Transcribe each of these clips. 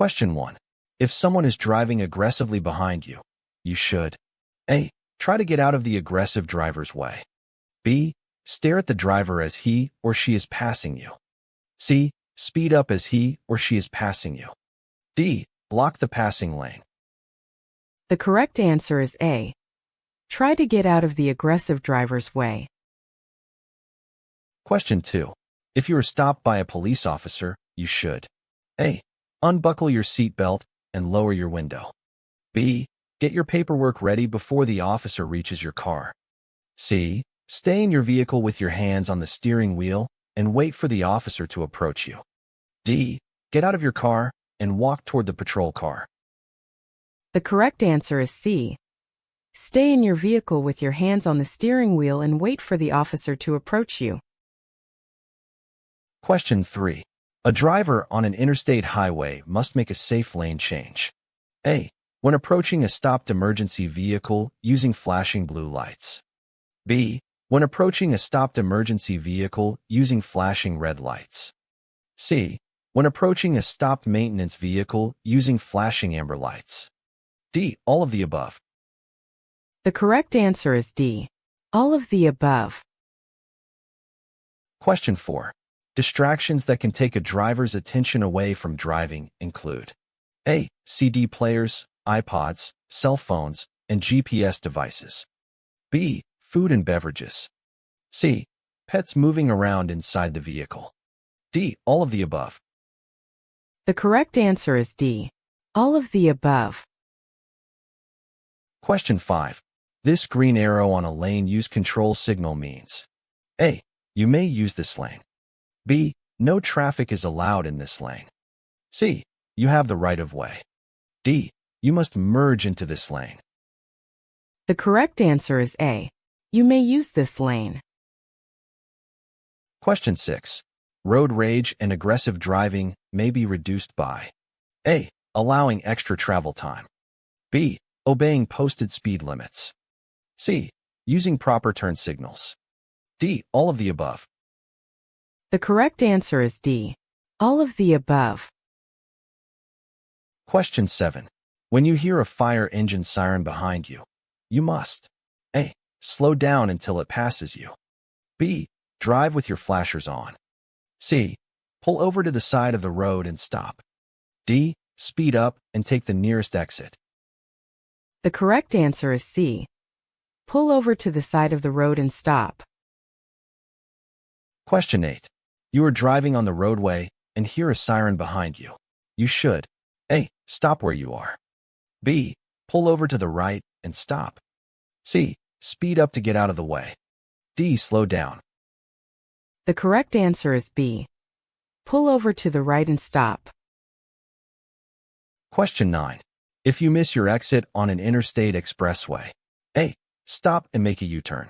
Question 1. If someone is driving aggressively behind you, you should A. Try to get out of the aggressive driver's way. B. Stare at the driver as he or she is passing you. C. Speed up as he or she is passing you. D. Block the passing lane. The correct answer is A. Try to get out of the aggressive driver's way. Question 2. If you are stopped by a police officer, you should A. Unbuckle your seatbelt and lower your window. B. Get your paperwork ready before the officer reaches your car. C. Stay in your vehicle with your hands on the steering wheel and wait for the officer to approach you. D. Get out of your car and walk toward the patrol car. The correct answer is C. Stay in your vehicle with your hands on the steering wheel and wait for the officer to approach you. Question 3. A driver on an interstate highway must make a safe lane change. A. When approaching a stopped emergency vehicle using flashing blue lights. B. When approaching a stopped emergency vehicle using flashing red lights. C. When approaching a stopped maintenance vehicle using flashing amber lights. D. All of the above. The correct answer is D. All of the above. Question 4. Distractions that can take a driver's attention away from driving include A. CD players, iPods, cell phones, and GPS devices. B. Food and beverages. C. Pets moving around inside the vehicle. D. All of the above. The correct answer is D. All of the above. Question 5. This green arrow on a lane use control signal means A. You may use this lane. B. No traffic is allowed in this lane. C. You have the right of way. D. You must merge into this lane. The correct answer is A. You may use this lane. Question 6. Road rage and aggressive driving may be reduced by A. Allowing extra travel time. B. Obeying posted speed limits. C. Using proper turn signals. D. All of the above. The correct answer is D. All of the above. Question 7. When you hear a fire engine siren behind you, you must A. Slow down until it passes you. B. Drive with your flashers on. C. Pull over to the side of the road and stop. D. Speed up and take the nearest exit. The correct answer is C. Pull over to the side of the road and stop. Question 8. You are driving on the roadway and hear a siren behind you. You should A. Stop where you are. B. Pull over to the right and stop. C. Speed up to get out of the way. D. Slow down. The correct answer is B. Pull over to the right and stop. Question 9. If you miss your exit on an interstate expressway, A. Stop and make a U-turn.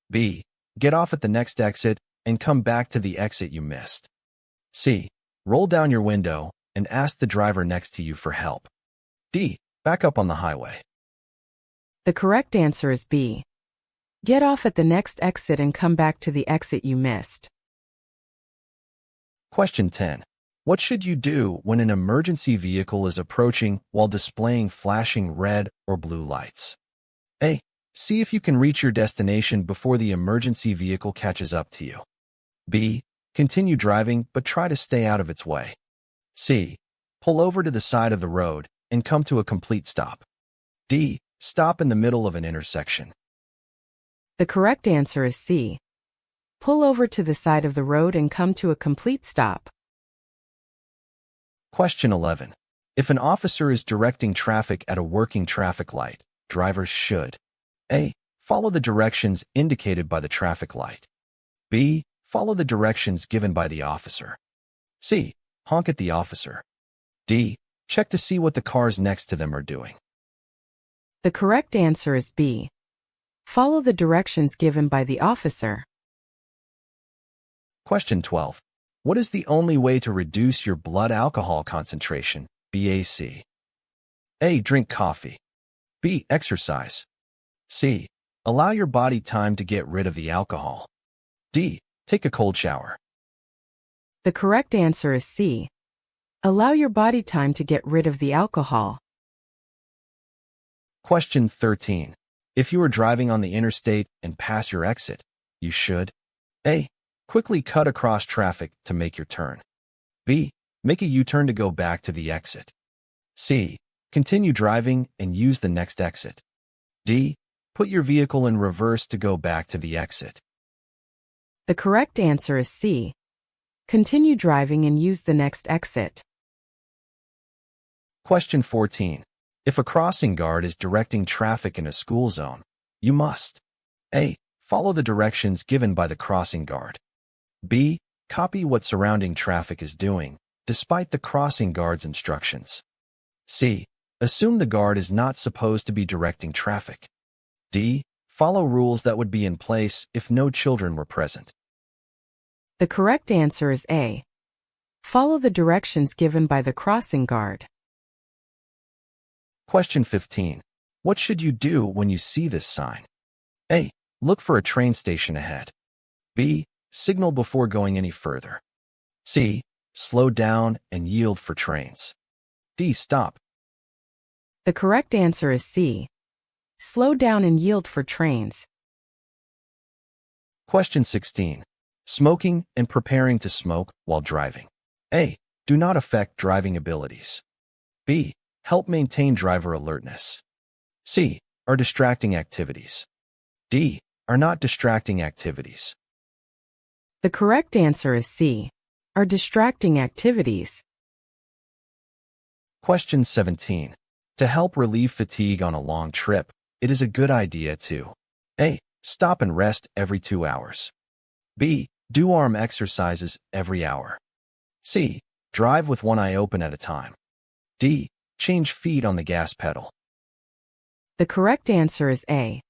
B. Get off at the next exit and come back to the exit you missed. C. Roll down your window and ask the driver next to you for help. D. Back up on the highway. The correct answer is B. Get off at the next exit and come back to the exit you missed. Question 10. What should you do when an emergency vehicle is approaching while displaying flashing red or blue lights? A. See if you can reach your destination before the emergency vehicle catches up to you. B. Continue driving but try to stay out of its way. C. Pull over to the side of the road and come to a complete stop. D. Stop in the middle of an intersection. The correct answer is C. Pull over to the side of the road and come to a complete stop. Question 11. If an officer is directing traffic at a working traffic light, drivers should A. Follow the directions indicated by the traffic light. B. Follow the directions given by the officer. C. Honk at the officer. D. Check to see what the cars next to them are doing. The correct answer is B. Follow the directions given by the officer. Question 12. What is the only way to reduce your blood alcohol concentration, BAC? A. Drink coffee. B. Exercise. C. Allow your body time to get rid of the alcohol. D. Take a cold shower. The correct answer is C. Allow your body time to get rid of the alcohol. Question 13. If you are driving on the interstate and pass your exit, you should A. Quickly cut across traffic to make your turn. B. Make a U-turn to go back to the exit. C. Continue driving and use the next exit. D. Put your vehicle in reverse to go back to the exit. The correct answer is C. Continue driving and use the next exit. Question 14. If a crossing guard is directing traffic in a school zone, you must A. Follow the directions given by the crossing guard. B. Copy what surrounding traffic is doing, despite the crossing guard's instructions. C. Assume the guard is not supposed to be directing traffic. D. Follow rules that would be in place if no children were present. The correct answer is A. Follow the directions given by the crossing guard. Question 15. What should you do when you see this sign? A. Look for a train station ahead. B. Signal before going any further. C. Slow down and yield for trains. D. Stop. The correct answer is C. Slow down and yield for trains. Question 16. Smoking and preparing to smoke while driving. A. Do not affect driving abilities. B. Help maintain driver alertness. C. Are distracting activities. D. Are not distracting activities. The correct answer is C. Are distracting activities. Question 17. To help relieve fatigue on a long trip, it is a good idea to A. Stop and rest every 2 hours. B. Do arm exercises every hour. C. Drive with one eye open at a time. D. Change feet on the gas pedal. The correct answer is A.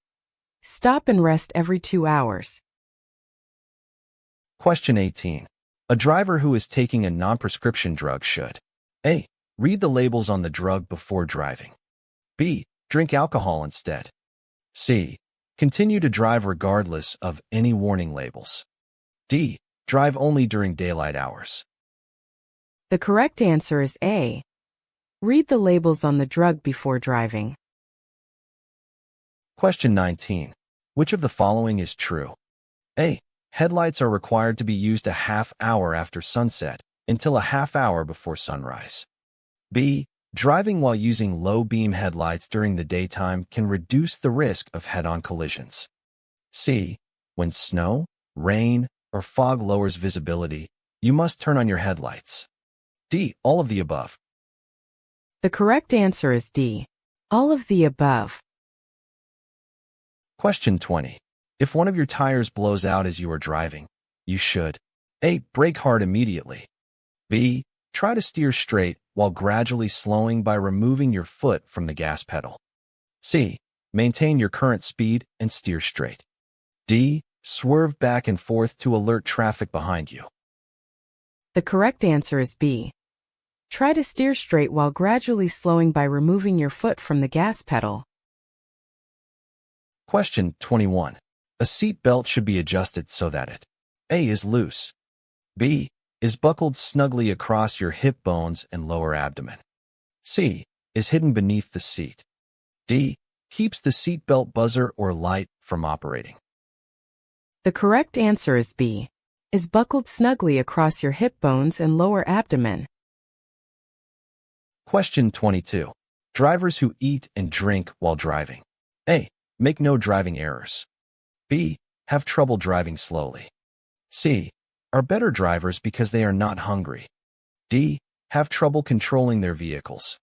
Stop and rest every 2 hours. Question 18. A driver who is taking a non-prescription drug should A. Read the labels on the drug before driving. B. Drink alcohol instead. C. Continue to drive regardless of any warning labels. D. Drive only during daylight hours. The correct answer is A. Read the labels on the drug before driving. Question 19. Which of the following is true? A. Headlights are required to be used a half hour after sunset until a half hour before sunrise. B. Driving while using low-beam headlights during the daytime can reduce the risk of head-on collisions. C. When snow, rain, or fog lowers visibility, you must turn on your headlights. D. All of the above. The correct answer is D. All of the above. Question 20. If one of your tires blows out as you are driving, you should A. Brake hard immediately. B. Try to steer straight while gradually slowing by removing your foot from the gas pedal. C. Maintain your current speed and steer straight. D. Swerve back and forth to alert traffic behind you. The correct answer is B. Try to steer straight while gradually slowing by removing your foot from the gas pedal. Question 21. A seat belt should be adjusted so that it A. Is loose. B. Is buckled snugly across your hip bones and lower abdomen. C. Is hidden beneath the seat. D. Keeps the seatbelt buzzer or light from operating. The correct answer is B. Is buckled snugly across your hip bones and lower abdomen. Question 22. Drivers who eat and drink while driving. A. Make no driving errors. B. Have trouble driving slowly. C. Are better drivers because they are not hungry. D. Have trouble controlling their vehicles.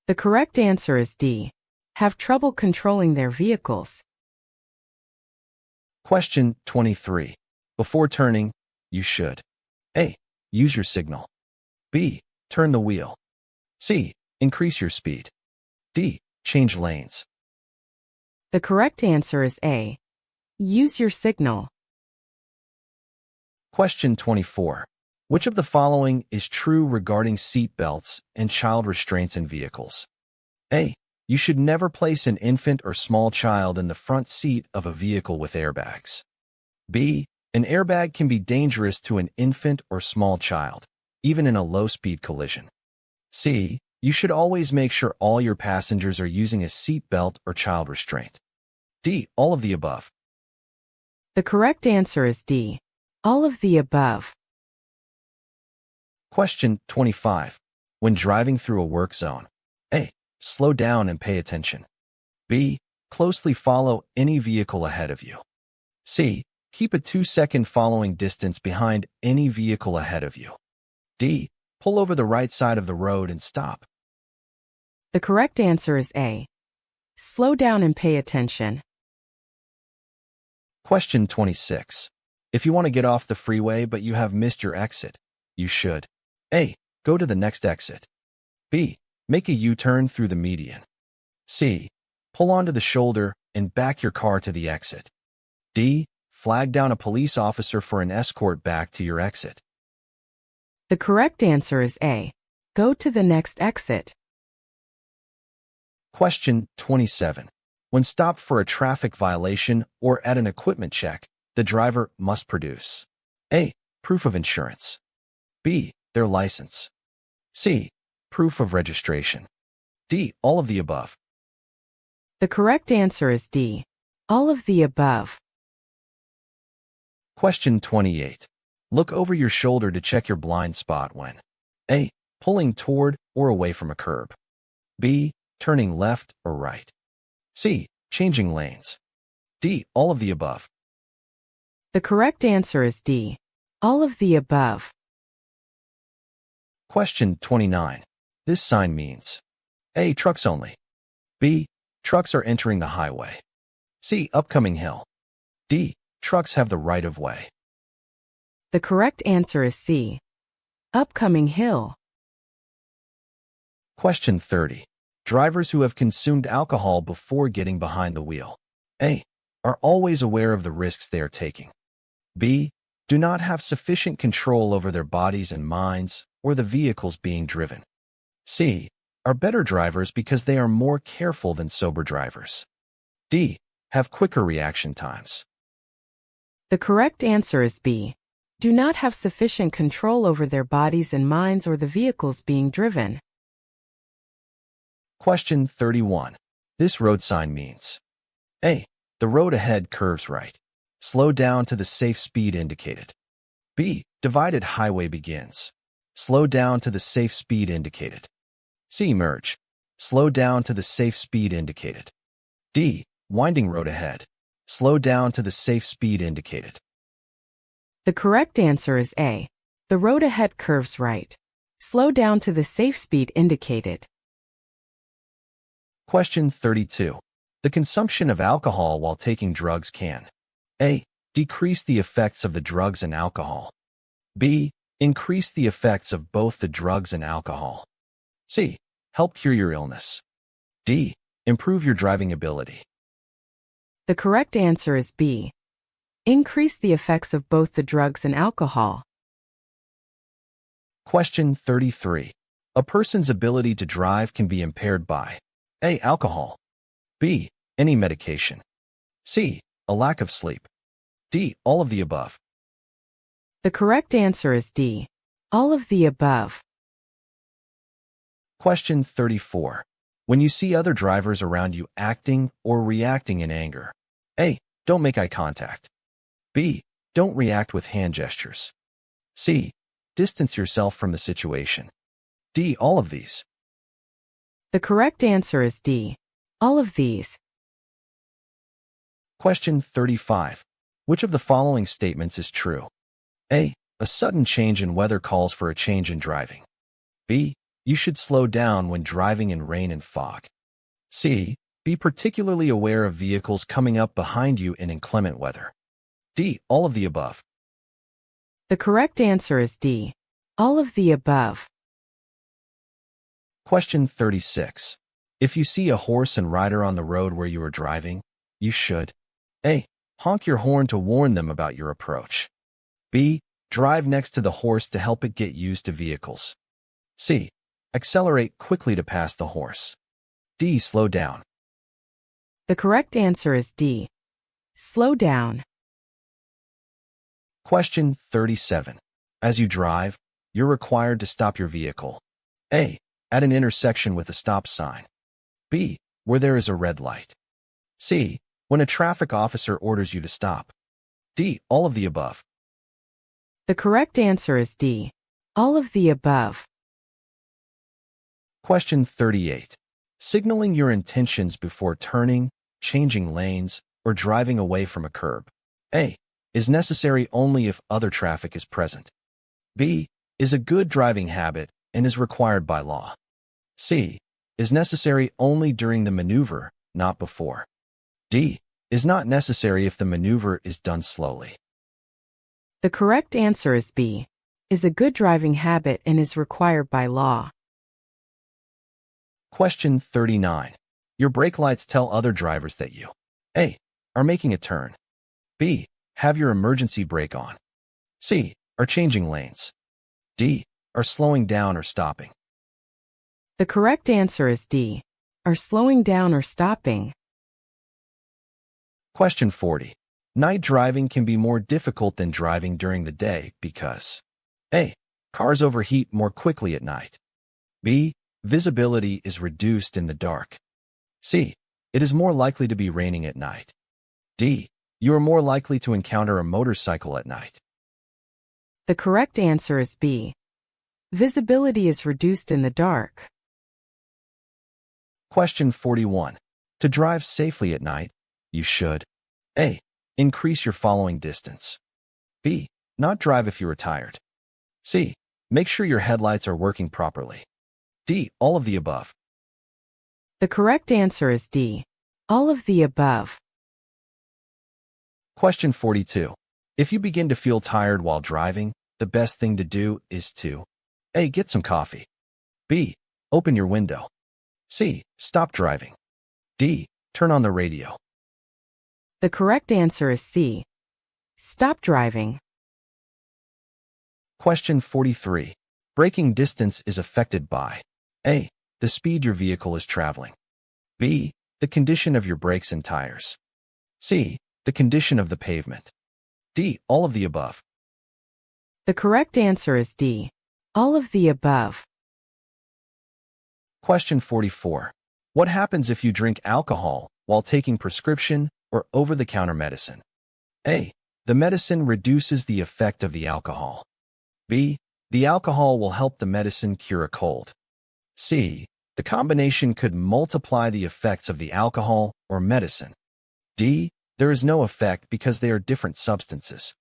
The correct answer is D. Have trouble controlling their vehicles. Question 23. Before turning, you should A. Use your signal. B. Turn the wheel. C. Increase your speed. D. Change lanes. The correct answer is A. Use your signal. Question 24. Which of the following is true regarding seat belts and child restraints in vehicles? A. You should never place an infant or small child in the front seat of a vehicle with airbags. B. An airbag can be dangerous to an infant or small child, even in a low-speed collision. C. You should always make sure all your passengers are using a seat belt or child restraint. D. All of the above. The correct answer is D. All of the above. Question 25. When driving through a work zone, A. Slow down and pay attention. B. Closely follow any vehicle ahead of you. C. Keep a 2-second following distance behind any vehicle ahead of you. D. Pull over the right side of the road and stop. The correct answer is A. Slow down and pay attention. Question 26. If you want to get off the freeway but you have missed your exit, you should A. Go to the next exit. B. Make a U-turn through the median. C. Pull onto the shoulder and back your car to the exit. D. Flag down a police officer for an escort back to your exit. The correct answer is A. Go to the next exit. Question 27. When stopped for a traffic violation or at an equipment check, the driver must produce A. Proof of insurance. B. Their license. C. Proof of registration. D. All of the above. The correct answer is D. All of the above. Question 28. Look over your shoulder to check your blind spot when A. Pulling toward or away from a curb. B. Turning left or right. C. Changing lanes. D. All of the above. The correct answer is D. All of the above. Question 29. This sign means A. Trucks only. B. Trucks are entering the highway. C. Upcoming hill. D. Trucks have the right of way. The correct answer is C. Upcoming hill. Question 30. Drivers who have consumed alcohol before getting behind the wheel. A. Are always aware of the risks they are taking. B. Do not have sufficient control over their bodies and minds or the vehicles being driven. C. Are better drivers because they are more careful than sober drivers. D. Have quicker reaction times. The correct answer is B. Do not have sufficient control over their bodies and minds or the vehicles being driven. Question 31. This road sign means A. The road ahead curves right. Slow down to the safe speed indicated. B. Divided highway begins. Slow down to the safe speed indicated. C. Merge. Slow down to the safe speed indicated. D. Winding road ahead. Slow down to the safe speed indicated. The correct answer is A. The road ahead curves right. Slow down to the safe speed indicated. Question 32. The consumption of alcohol while taking drugs can A. Decrease the effects of the drugs and alcohol. B. Increase the effects of both the drugs and alcohol. C. Help cure your illness. D. Improve your driving ability. The correct answer is B. Increase the effects of both the drugs and alcohol. Question 33. A person's ability to drive can be impaired by A. Alcohol. B. Any medication. C. A lack of sleep. D. All of the above. The correct answer is D. All of the above. Question 34. When you see other drivers around you acting or reacting in anger, A. Don't make eye contact. B. Don't react with hand gestures. C. Distance yourself from the situation. D. All of these. The correct answer is D. All of these. Question 35. Which of the following statements is true? A. A sudden change in weather calls for a change in driving. B. You should slow down when driving in rain and fog. C. Be particularly aware of vehicles coming up behind you in inclement weather. D. All of the above. The correct answer is D. All of the above. Question 36. If you see a horse and rider on the road where you are driving, you should A. Honk your horn to warn them about your approach. B. Drive next to the horse to help it get used to vehicles. C. Accelerate quickly to pass the horse. D. Slow down. The correct answer is D. Slow down. Question 37. As you drive, You're required to stop your vehicle. A. At an intersection with a stop sign. B. Where there is a red light. C. When a traffic officer orders you to stop. D. All of the above. The correct answer is D. All of the above. Question 38. Signaling your intentions before turning, changing lanes, or driving away from a curb. A. Is necessary only if other traffic is present. B. Is a good driving habit and is required by law. C. Is necessary only during the maneuver, not before. D. Is not necessary if the maneuver is done slowly. The correct answer is B. Is a good driving habit and is required by law. Question 39. Your brake lights tell other drivers that you A. Are making a turn. B. Have your emergency brake on. C. Are changing lanes. D. Are slowing down or stopping. The correct answer is D. Are slowing down or stopping. Question 40. Night driving can be more difficult than driving during the day because A. Cars overheat more quickly at night. B. Visibility is reduced in the dark. C. It is more likely to be raining at night. D. You are more likely to encounter a motorcycle at night. The correct answer is B. Visibility is reduced in the dark. Question 41. To drive safely at night, you should A. Increase your following distance. B. Not drive if you are tired. C. Make sure your headlights are working properly. D. All of the above. The correct answer is D. All of the above. Question 42. If you begin to feel tired while driving, the best thing to do is to A. Get some coffee. B. Open your window. C. Stop driving. D. Turn on the radio. The correct answer is C. Stop driving. Question 43. Braking distance is affected by A. The speed your vehicle is traveling. B. The condition of your brakes and tires. C. The condition of the pavement. D. All of the above. The correct answer is D. All of the above. Question 44. What happens if you drink alcohol while taking prescription or over-the-counter medicine? A. The medicine reduces the effect of the alcohol. B. The alcohol will help the medicine cure a cold. C. The combination could multiply the effects of the alcohol or medicine. D. There is no effect because they are different substances.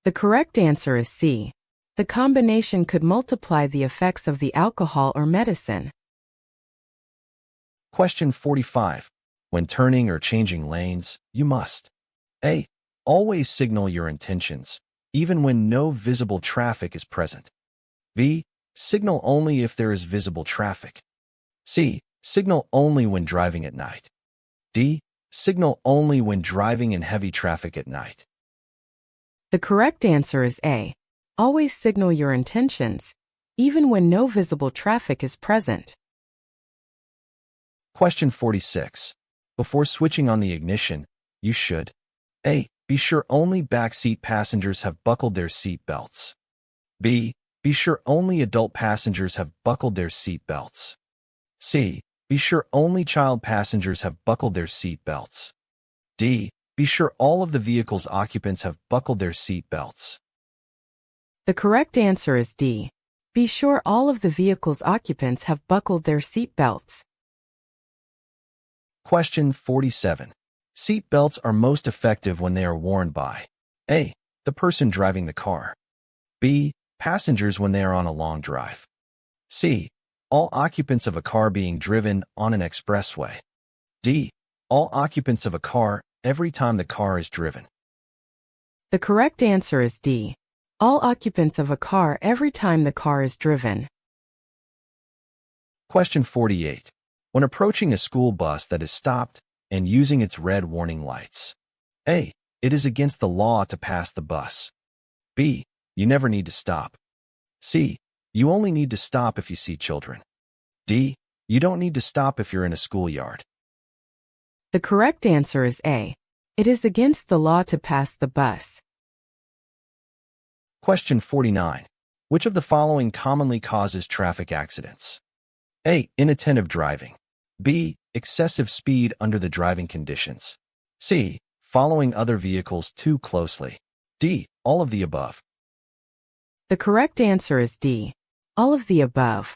The correct answer is C. The combination could multiply the effects of the alcohol or medicine. Question 45. When turning or changing lanes, you must A. Always signal your intentions, even when no visible traffic is present. B. Signal only if there is visible traffic. C. Signal only when driving at night. D. Signal only when driving in heavy traffic at night. The correct answer is A. Always signal your intentions, even when no visible traffic is present. Question 46. Before switching on the ignition, you should A. Be sure only backseat passengers have buckled their seat belts. B. Be sure only adult passengers have buckled their seat belts. C. Be sure only child passengers have buckled their seat belts. D. Be sure all of the vehicle's occupants have buckled their seat belts. The correct answer is D. Be sure all of the vehicle's occupants have buckled their seat belts. Question 47. Seat belts are most effective when they are worn by A. The person driving the car. B. Passengers when they are on a long drive. C. All occupants of a car being driven on an expressway. D. All occupants of a car every time the car is driven. The correct answer is D. All occupants of a car every time the car is driven. Question 48. When approaching a school bus that is stopped and using its red warning lights. A. It is against the law to pass the bus. B. You never need to stop. C. You only need to stop if you see children. D. You don't need to stop if you're in a schoolyard. The correct answer is A. It is against the law to pass the bus. Question 49. Which of the following commonly causes traffic accidents? A. Inattentive driving. B. Excessive speed under the driving conditions. C. Following other vehicles too closely. D. All of the above. The correct answer is D. All of the above.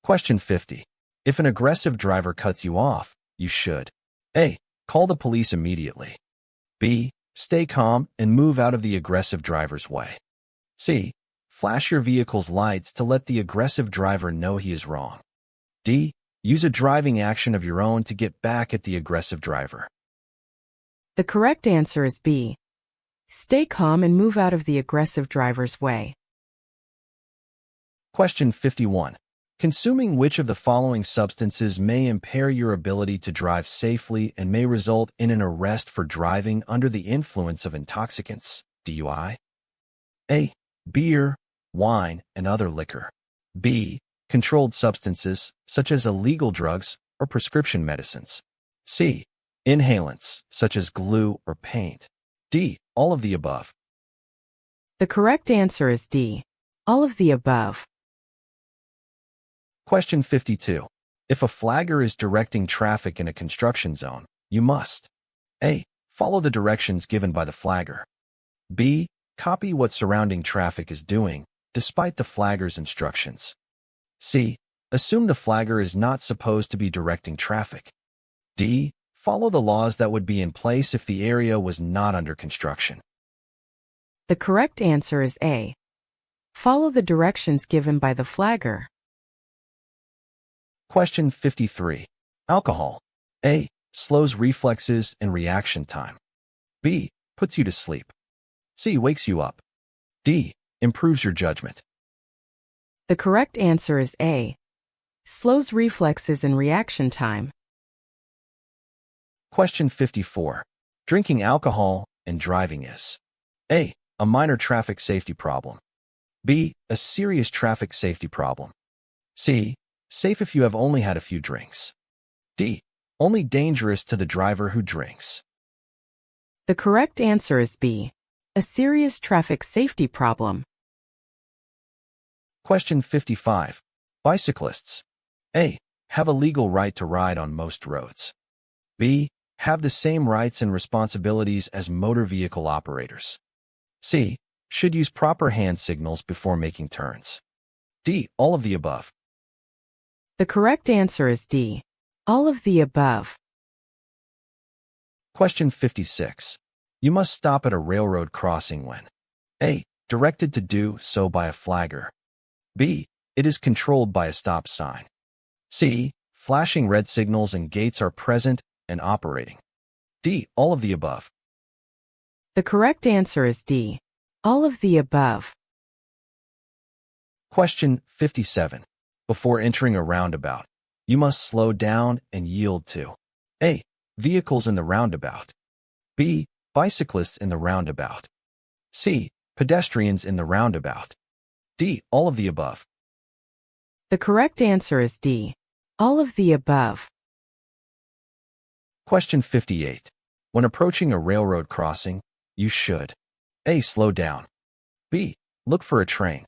Question 50. If an aggressive driver cuts you off, you should A. Call the police immediately. B. Stay calm and move out of the aggressive driver's way. C. Flash your vehicle's lights to let the aggressive driver know he is wrong. D. Use a driving action of your own to get back at the aggressive driver. The correct answer is B. Stay calm and move out of the aggressive driver's way. Question 51. Consuming which of the following substances may impair your ability to drive safely and may result in an arrest for driving under the influence of intoxicants, DUI? A. Beer, wine, and other liquor. B. Controlled substances, such as illegal drugs or prescription medicines. C. Inhalants, such as glue or paint. D. All of the above. The correct answer is D. All of the above. Question 52. If a flagger is directing traffic in a construction zone, you must A. Follow the directions given by the flagger. B. Copy what surrounding traffic is doing, despite the flagger's instructions. C. Assume the flagger is not supposed to be directing traffic. D. Follow the laws that would be in place if the area was not under construction. The correct answer is A. Follow the directions given by the flagger. Question 53. Alcohol. A. Slows reflexes and reaction time. B. Puts you to sleep. C. Wakes you up. D. Improves your judgment. The correct answer is A. Slows reflexes and reaction time. Question 54. Drinking alcohol and driving is A. A minor traffic safety problem. B. A serious traffic safety problem. C. Safe if you have only had a few drinks. D. Only dangerous to the driver who drinks. The correct answer is B. A serious traffic safety problem. Question 55. Bicyclists. A. Have a legal right to ride on most roads. B. Have the same rights and responsibilities as motor vehicle operators. C. Should use proper hand signals before making turns. D. All of the above. The correct answer is D. All of the above. Question 56. You must stop at a railroad crossing when A. Directed to do so by a flagger. B. It is controlled by a stop sign. C. Flashing red signals and gates are present and operating. D. All of the above. The correct answer is D. All of the above. Question 57. Before entering a roundabout, you must slow down and yield to A. Vehicles in the roundabout. B. Bicyclists in the roundabout. C. Pedestrians in the roundabout. D. All of the above. The correct answer is D. All of the above. Question 58. When approaching a railroad crossing, you should A. Slow down. B. Look for a train.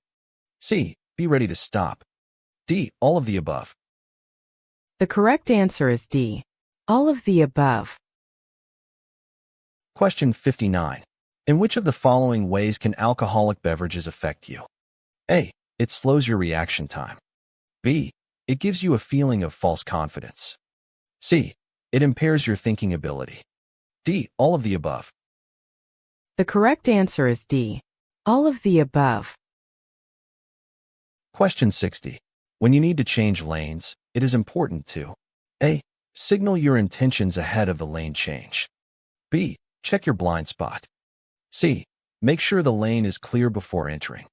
C. Be ready to stop. D. All of the above. The correct answer is D. All of the above. Question 59. In which of the following ways can alcoholic beverages affect you? A. It slows your reaction time. B. It gives you a feeling of false confidence. C. It impairs your thinking ability. D. All of the above. The correct answer is D. All of the above. Question 60. When you need to change lanes, it is important to A. Signal your intentions ahead of the lane change. B. Check your blind spot. C. Make sure the lane is clear before entering.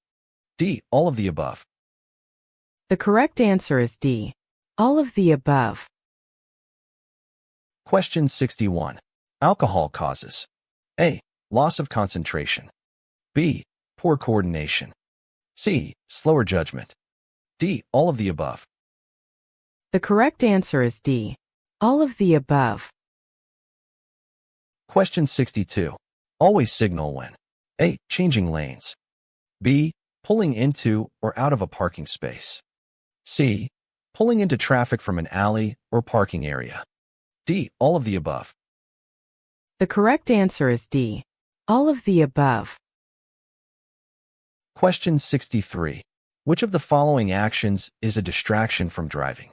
D. All of the above. The correct answer is D. All of the above. Question 61. Alcohol causes A. Loss of concentration. B. Poor coordination. C. Slower judgment. D. All of the above. The correct answer is D. All of the above. Question 62. Always signal when A. Changing lanes. B. Pulling into or out of a parking space. C. Pulling into traffic from an alley or parking area. D. All of the above. The correct answer is D. All of the above. Question 63. Which of the following actions is a distraction from driving?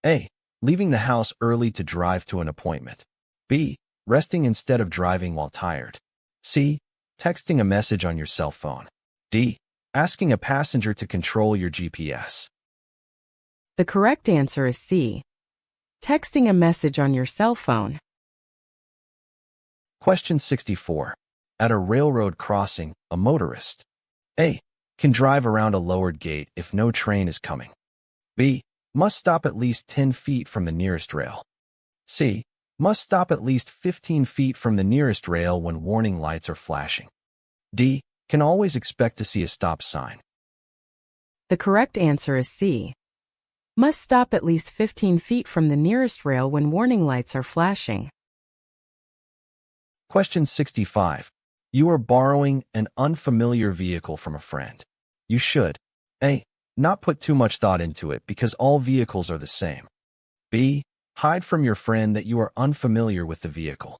A. Leaving the house early to drive to an appointment. B. Resting instead of driving while tired. C. Texting a message on your cell phone. D. Asking a passenger to control your GPS. The correct answer is C. Texting a message on your cell phone. Question 64. At a railroad crossing, a motorist A. Can drive around a lowered gate if no train is coming. B. Must stop at least 10 feet from the nearest rail. C. Must stop at least 15 feet from the nearest rail when warning lights are flashing. D. Can always expect to see a stop sign. The correct answer is C. Must stop at least 15 feet from the nearest rail when warning lights are flashing. Question 65. You are borrowing an unfamiliar vehicle from a friend. You should A. Not put too much thought into it because all vehicles are the same. B. Hide from your friend that you are unfamiliar with the vehicle.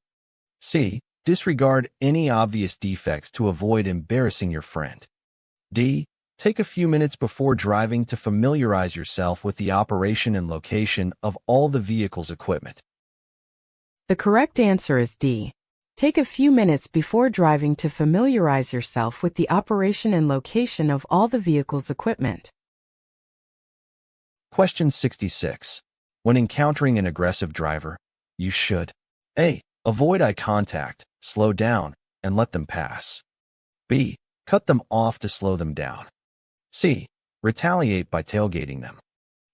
C. Disregard any obvious defects to avoid embarrassing your friend. D. Take a few minutes before driving to familiarize yourself with the operation and location of all the vehicle's equipment. The correct answer is D. Take a few minutes before driving to familiarize yourself with the operation and location of all the vehicle's equipment. Question 66. When encountering an aggressive driver, you should A. Avoid eye contact, slow down, and let them pass. B. Cut them off to slow them down. C. Retaliate by tailgating them.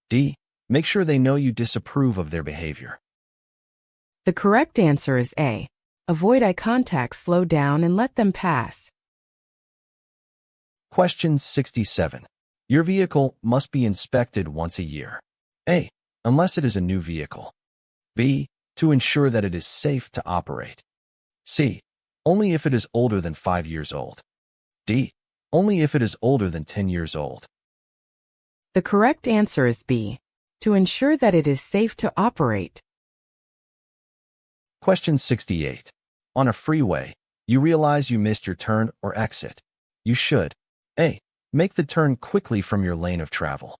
D. Make sure they know you disapprove of their behavior. The correct answer is A. Avoid eye contact, slow down, and let them pass. Question 67. Your vehicle must be inspected once a year. A. Unless it is a new vehicle. B. To ensure that it is safe to operate. C. Only if it is older than 5 years old. D. Only if it is older than 10 years old. The correct answer is B. To ensure that it is safe to operate. Question 68. On a freeway, you realize you missed your turn or exit. You should A. Make the turn quickly from your lane of travel.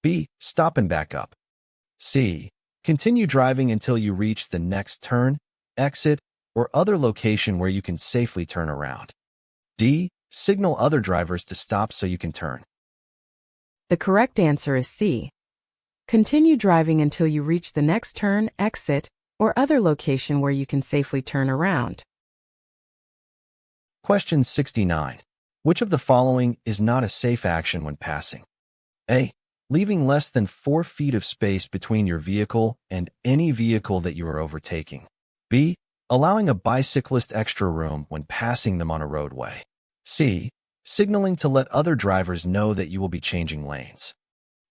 B. Stop and back up. C. Continue driving until you reach the next turn, exit, or other location where you can safely turn around. D. Signal other drivers to stop so you can turn. The correct answer is C. Continue driving until you reach the next turn, exit, or other location where you can safely turn around. Question 69. Which of the following is not a safe action when passing? A. Leaving less than 4 feet of space between your vehicle and any vehicle that you are overtaking. B. Allowing a bicyclist extra room when passing them on a roadway. C. Signaling to let other drivers know that you will be changing lanes.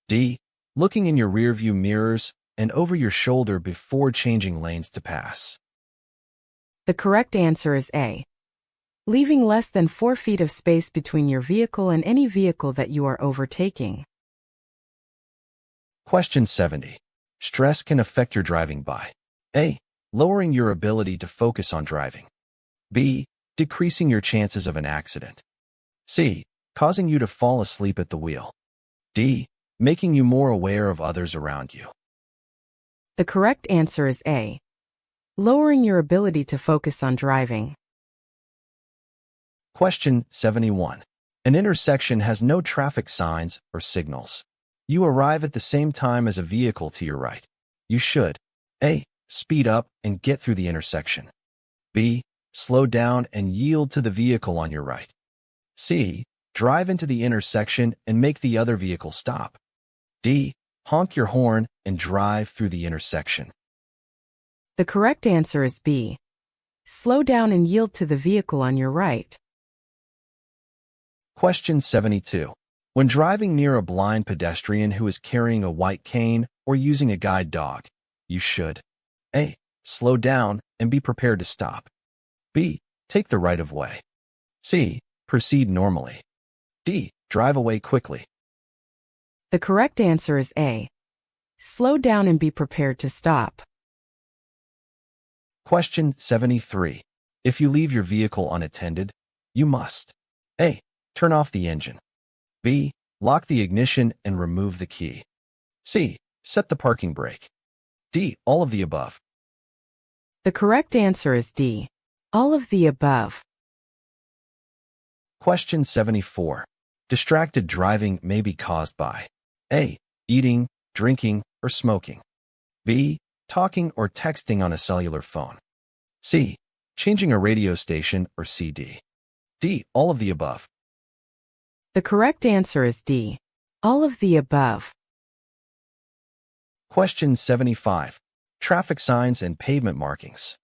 D. Looking in your rearview mirrors and over your shoulder before changing lanes to pass. The correct answer is A. Leaving less than 4 feet of space between your vehicle and any vehicle that you are overtaking. Question 70. Stress can affect your driving by A. Lowering your ability to focus on driving. B. Decreasing your chances of an accident. C. Causing you to fall asleep at the wheel. D. Making you more aware of others around you. The correct answer is A. Lowering your ability to focus on driving. Question 71. An intersection has no traffic signs or signals. You arrive at the same time as a vehicle to your right. You should A. Speed up and get through the intersection. B. Slow down and yield to the vehicle on your right. C. Drive into the intersection and make the other vehicle stop. D. Honk your horn and drive through the intersection. The correct answer is B. Slow down and yield to the vehicle on your right. Question 72. When driving near a blind pedestrian who is carrying a white cane or using a guide dog, you should A. Slow down and be prepared to stop. B. Take the right of way. C. Proceed normally. D. Drive away quickly. The correct answer is A. Slow down and be prepared to stop. Question 73. If you leave your vehicle unattended, you must A. Turn off the engine. B. Lock the ignition and remove the key. C. Set the parking brake. D. All of the above. The correct answer is D. All of the above. Question 74. Distracted driving may be caused by A. Eating, drinking, or smoking. B. Talking or texting on a cellular phone. C. Changing a radio station or CD. D. All of the above. The correct answer is D. All of the above. Question 75. Traffic signs and pavement markings.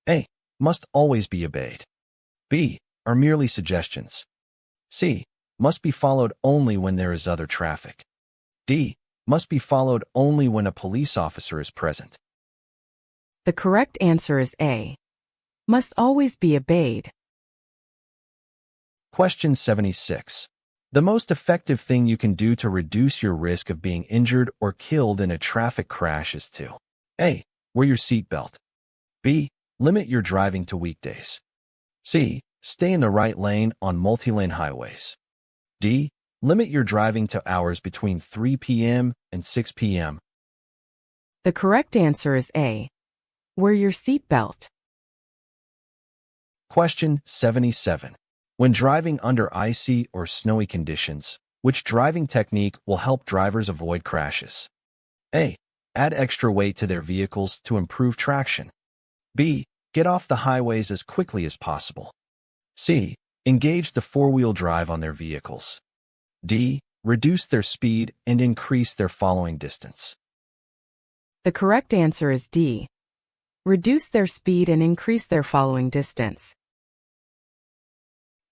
A. Must always be obeyed. B. Are merely suggestions. C. Must be followed only when there is other traffic. D. Must be followed only when a police officer is present. The correct answer is A. Must always be obeyed. Question 76. The most effective thing you can do to reduce your risk of being injured or killed in a traffic crash is to A. Wear your seatbelt. B. Limit your driving to weekdays. C. Stay in the right lane on multi-lane highways. D. Limit your driving to hours between 3 p.m. and 6 p.m. The correct answer is A. Wear your seatbelt. Question 77. When driving under icy or snowy conditions, which driving technique will help drivers avoid crashes? A. Add extra weight to their vehicles to improve traction. B. Get off the highways as quickly as possible. C. Engage the four-wheel drive on their vehicles. D. Reduce their speed and increase their following distance. The correct answer is D. Reduce their speed and increase their following distance.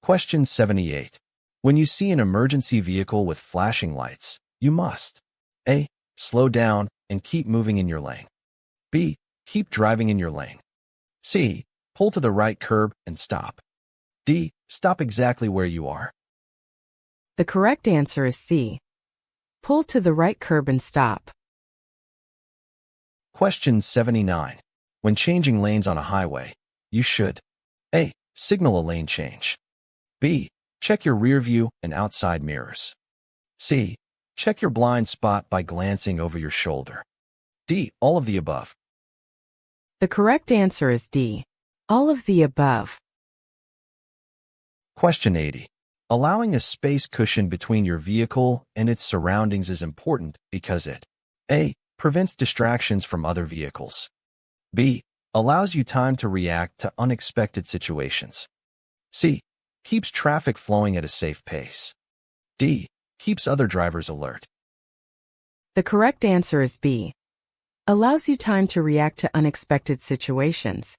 Question 78. When you see an emergency vehicle with flashing lights, you must A. Slow down and keep moving in your lane. B. Keep driving in your lane. C. Pull to the right curb and stop. D. Stop exactly where you are. The correct answer is C. Pull to the right curb and stop. Question 79. When changing lanes on a highway, you should A. Signal a lane change. B. Check your rear view and outside mirrors. C. Check your blind spot by glancing over your shoulder. D. All of the above. The correct answer is D. All of the above. Question 80. Allowing a space cushion between your vehicle and its surroundings is important because it A. Prevents distractions from other vehicles. B. Allows you time to react to unexpected situations. C. Keeps traffic flowing at a safe pace. D. Keeps other drivers alert. The correct answer is B. Allows you time to react to unexpected situations.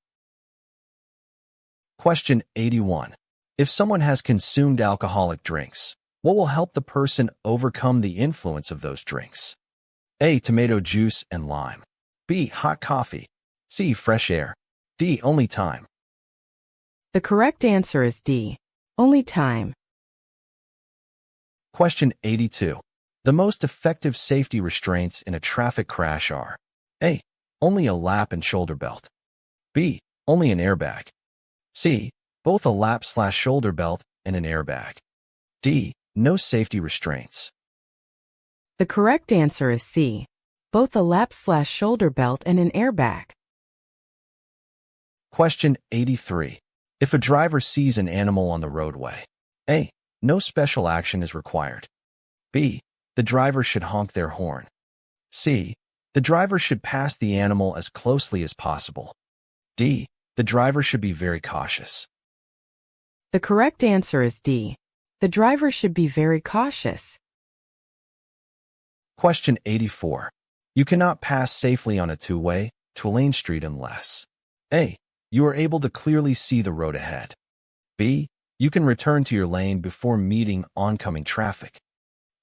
Question 81. If someone has consumed alcoholic drinks, what will help the person overcome the influence of those drinks? A. Tomato juice and lime. B. Hot coffee. C. Fresh air. D. Only time. The correct answer is D. Only time. Question 82. The most effective safety restraints in a traffic crash are A. Only a lap and shoulder belt. B. Only an airbag. C. Both a lap/shoulder belt and an airbag. D. No safety restraints. The correct answer is C. Both a lap/shoulder belt and an airbag. Question 83. If a driver sees an animal on the roadway, A. No special action is required. B. The driver should honk their horn. C. The driver should pass the animal as closely as possible. D. The driver should be very cautious. The correct answer is D. The driver should be very cautious. Question 84. You cannot pass safely on a two-way, two-lane street unless A. You are able to clearly see the road ahead. B. You can return to your lane before meeting oncoming traffic.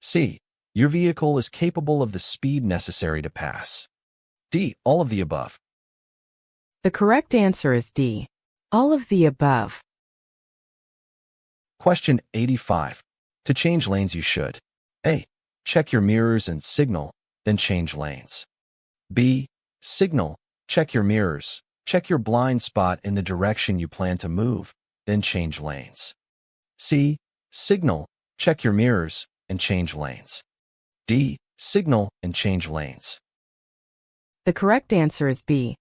C. Your vehicle is capable of the speed necessary to pass. D. All of the above. The correct answer is D. All of the above. Question 85. To change lanes, you should A. Check your mirrors and signal, then change lanes. B. Signal, check your mirrors, check your blind spot in the direction you plan to move, then change lanes. C. Signal, check your mirrors, and change lanes. D. Signal and change lanes. The correct answer is B.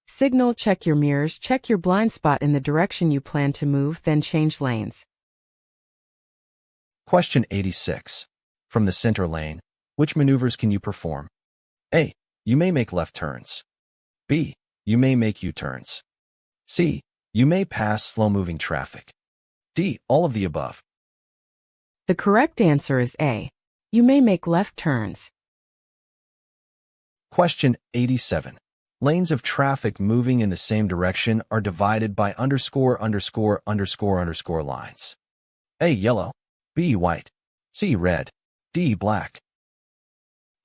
Signal, check your mirrors, check your blind spot in the direction you plan to move, then change lanes. Question 86. From the center lane, which maneuvers can you perform? A. You may make left turns. B. You may make U-turns. C. You may pass slow-moving traffic. D. All of the above. The correct answer is A. You may make left turns. Question 87. Lanes of traffic moving in the same direction are divided by underscore lines. A. Yellow. B. White. C. Red. D. Black.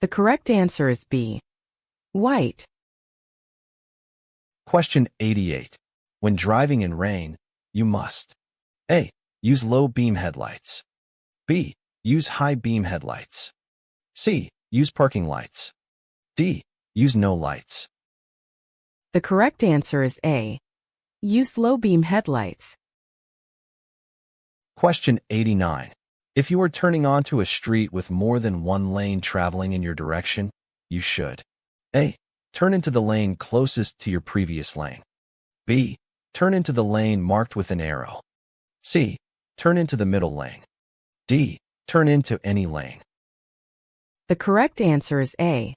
The correct answer is B. White. Question 88. When driving in rain, you must A. Use low beam headlights. B. Use high beam headlights. C. Use parking lights. D. Use no lights. The correct answer is A. Use low beam headlights. Question 89. If you are turning onto a street with more than one lane traveling in your direction, you should A. Turn into the lane closest to your previous lane. B. Turn into the lane marked with an arrow. C. Turn into the middle lane. D. Turn into any lane. The correct answer is A.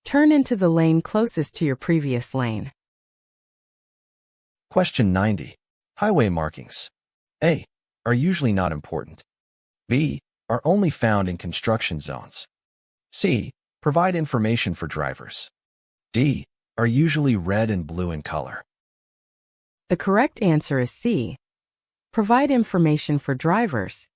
Turn into the lane closest to your previous lane. Question 90. Highway markings A. Are usually not important. B. Are only found in construction zones. C. Provide information for drivers. D. Are usually red and blue in color. The correct answer is C. Provide information for drivers.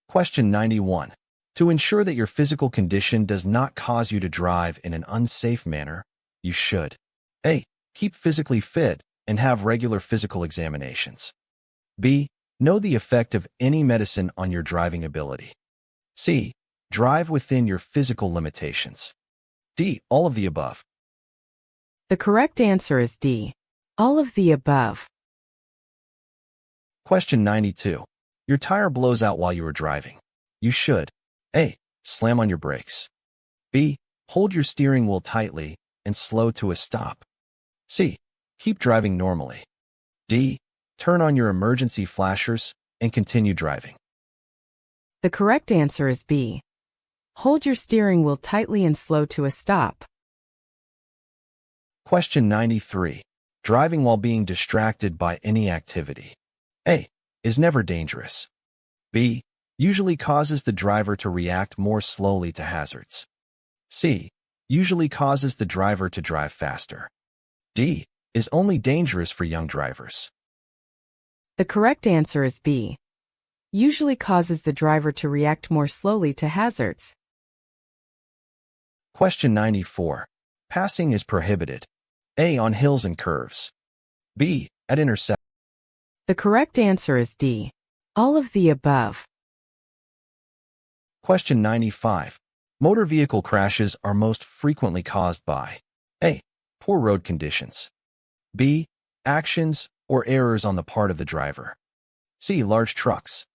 Question 91. To ensure that your physical condition does not cause you to drive in an unsafe manner, you should A. Keep physically fit and have regular physical examinations. B. Know the effect of any medicine on your driving ability. C. Drive within your physical limitations. D. All of the above. The correct answer is D. All of the above. Question 92. Your tire blows out while you are driving. You should A. Slam on your brakes. B. Hold your steering wheel tightly and slow to a stop. C. Keep driving normally. D. Turn on your emergency flashers and continue driving. The correct answer is B. Hold your steering wheel tightly and slow to a stop. Question 93. Driving while being distracted by any activity. A. Is never dangerous. B. Usually causes the driver to react more slowly to hazards. C. Usually causes the driver to drive faster. D. Is only dangerous for young drivers. The correct answer is B. Usually causes the driver to react more slowly to hazards. Question 94. Passing is prohibited. A. On hills and curves. B. At intersections. The correct answer is D. All of the above. Question 95. Motor vehicle crashes are most frequently caused by A. Poor road conditions. B. Actions or errors on the part of the driver. C. Large trucks.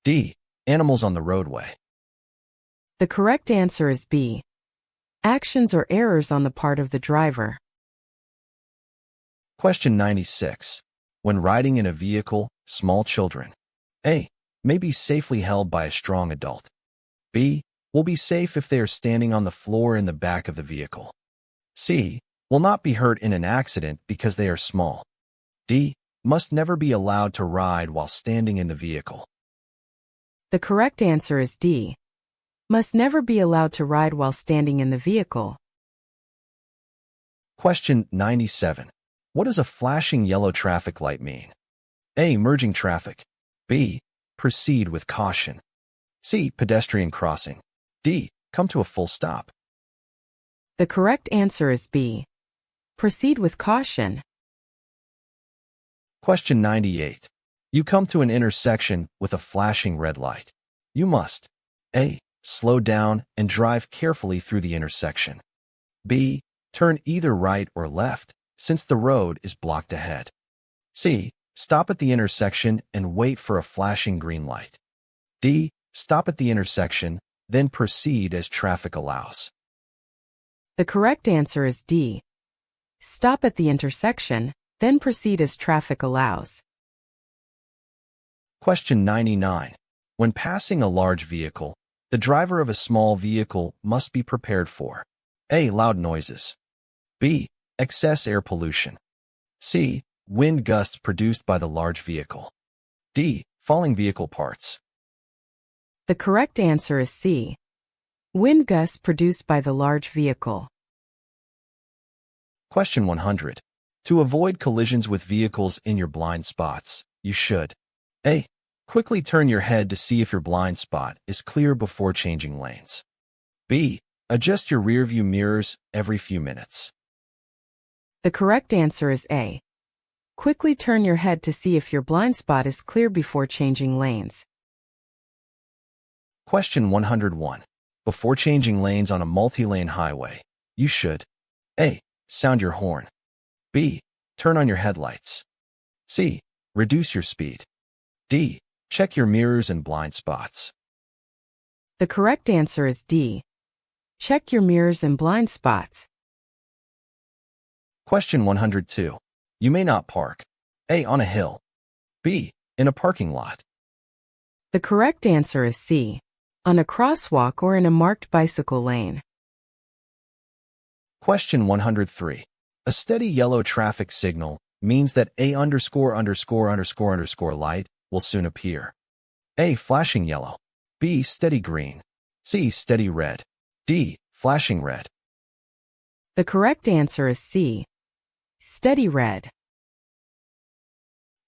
D. Animals on the roadway. The correct answer is B. Actions or errors on the part of the driver. Question 96. When riding in a vehicle, small children A. May be safely held by a strong adult. B. Will be safe if they are standing on the floor in the back of the vehicle. C. Will not be hurt in an accident because they are small. D. Must never be allowed to ride while standing in the vehicle. The correct answer is D. Must never be allowed to ride while standing in the vehicle. Question 97. What does a flashing yellow traffic light mean? A. Merging traffic. B. Proceed with caution. C. Pedestrian crossing. D. Come to a full stop. The correct answer is B. Proceed with caution. Question 98. You come to an intersection with a flashing red light. You must A. Slow down and drive carefully through the intersection. B. Turn either right or left, since the road is blocked ahead. C. Stop at the intersection and wait for a flashing green light. D. Stop at the intersection, then proceed as traffic allows. The correct answer is D. Stop at the intersection, then proceed as traffic allows. Question 99. When passing a large vehicle, the driver of a small vehicle must be prepared for A. Loud noises. B. Excess air pollution. C. Wind gusts produced by the large vehicle. D. Falling vehicle parts. The correct answer is C. Wind gusts produced by the large vehicle. Question 100. To avoid collisions with vehicles in your blind spots, you should A. Quickly turn your head to see if your blind spot is clear before changing lanes. B. Adjust your rearview mirrors every few minutes. The correct answer is A. Quickly turn your head to see if your blind spot is clear before changing lanes. Question 101. Before changing lanes on a multi-lane highway, you should A. Sound your horn. B. Turn on your headlights. C. Reduce your speed. D. Check your mirrors and blind spots. The correct answer is D. Check your mirrors and blind spots. Question 102. You may not park A. On a hill. B. In a parking lot. The correct answer is C. On a crosswalk or in a marked bicycle lane. Question 103. A steady yellow traffic signal means that A ____ light will soon appear. A. Flashing yellow. B. Steady green. C. Steady red. D. Flashing red. The correct answer is C. Steady red.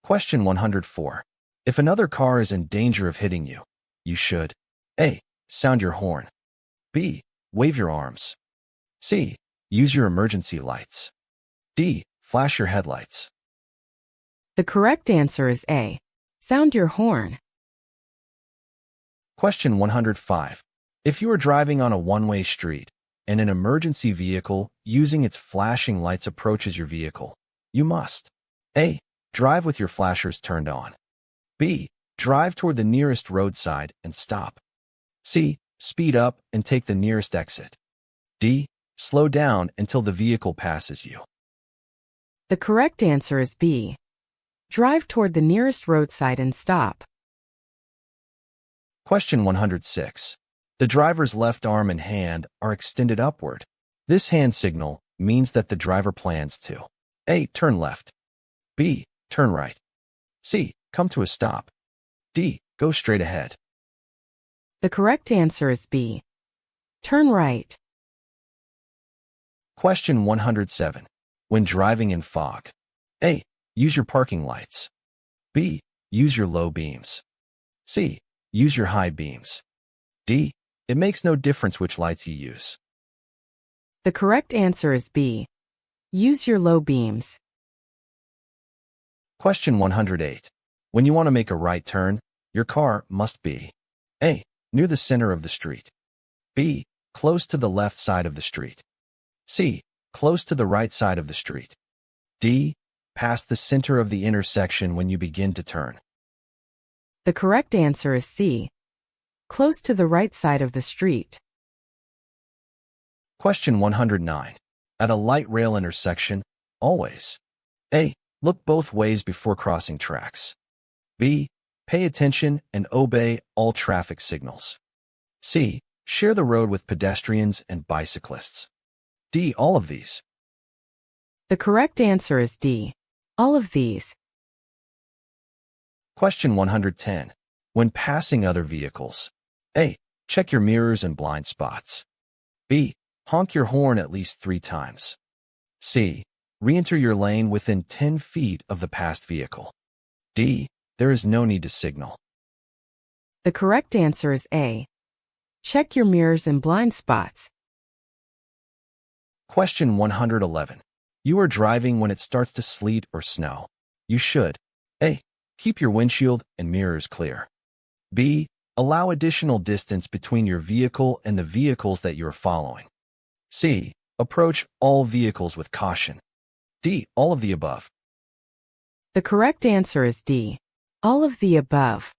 Question 104. If another car is in danger of hitting you, you should A. Sound your horn. B. Wave your arms. C. Use your emergency lights. D. Flash your headlights. The correct answer is A. Sound your horn. Question 105. If you are driving on a one-way street and an emergency vehicle using its flashing lights approaches your vehicle, you must A. Drive with your flashers turned on. B. Drive toward the nearest roadside and stop. C. Speed up and take the nearest exit. D. Slow down until the vehicle passes you. The correct answer is B. Drive toward the nearest roadside and stop. Question 106. The driver's left arm and hand are extended upward. This hand signal means that the driver plans to A. Turn left. B. Turn right. C. Come to a stop. D. Go straight ahead. The correct answer is B. Turn right. Question 107. When driving in fog, A. Use your parking lights. B. Use your low beams. C. Use your high beams. D. It makes no difference which lights you use. The correct answer is B. Use your low beams. Question 108. When you want to make a right turn, your car must be A. Near the center of the street. B. Close to the left side of the street. C. Close to the right side of the street. D. Past the center of the intersection when you begin to turn. The correct answer is C. Close to the right side of the street. Question 109. At a light rail intersection, always A. Look both ways before crossing tracks. B. Pay attention and obey all traffic signals. C. Share the road with pedestrians and bicyclists. D. All of these. The correct answer is D. All of these. Question 110. When passing other vehicles, A. Check your mirrors and blind spots. B. Honk your horn at least 3 times. C. Re-enter your lane within 10 feet of the passed vehicle. D. There is no need to signal. The correct answer is A. Check your mirrors and blind spots. Question 111. You are driving when it starts to sleet or snow. You should A. Keep your windshield and mirrors clear. B. Allow additional distance between your vehicle and the vehicles that you are following. C. Approach all vehicles with caution. D. All of the above. The correct answer is D. All of the above.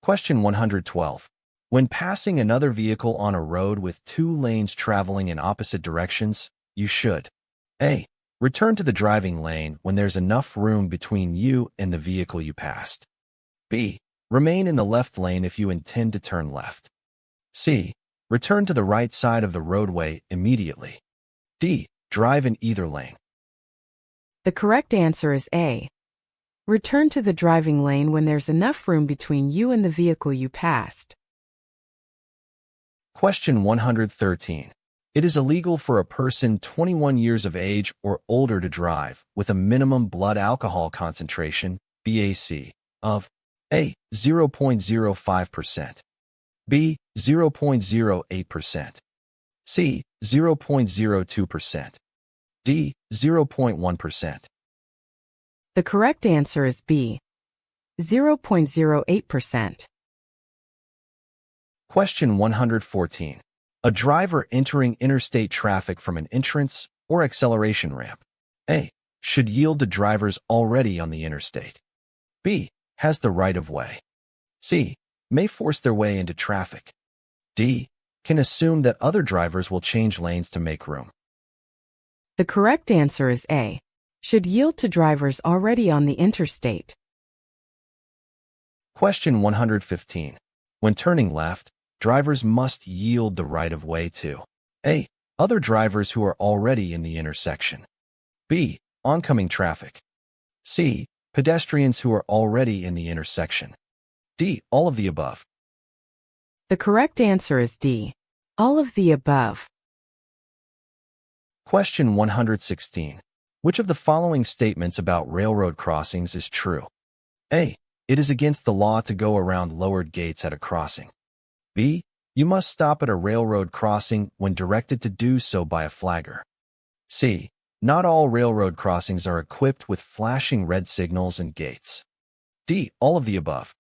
Question 112. When passing another vehicle on a road with two lanes traveling in opposite directions, you should A. Return to the driving lane when there's enough room between you and the vehicle you passed. B. Remain in the left lane if you intend to turn left. C. Return to the right side of the roadway immediately. D. Drive in either lane. The correct answer is A. Return to the driving lane when there's enough room between you and the vehicle you passed. Question 113. It is illegal for a person 21 years of age or older to drive with a minimum blood alcohol concentration, BAC, of A. 0.05%, B. 0.08%, C. 0.02%, D. 0.1%. The correct answer is B. 0.08%. Question 114. A driver entering interstate traffic from an entrance or acceleration ramp, A. Should yield to drivers already on the interstate. B. Has the right of way. C. May force their way into traffic. D. Can assume that other drivers will change lanes to make room. The correct answer is A. Should yield to drivers already on the interstate. Question 115. When turning left, drivers must yield the right of way to A. Other drivers who are already in the intersection. B. Oncoming traffic. C. Pedestrians who are already in the intersection. D. All of the above. The correct answer is D. All of the above. Question 116. Which of the following statements about railroad crossings is true? A. It is against the law to go around lowered gates at a crossing. B. You must stop at a railroad crossing when directed to do so by a flagger. C. Not all railroad crossings are equipped with flashing red signals and gates. D. All of the above.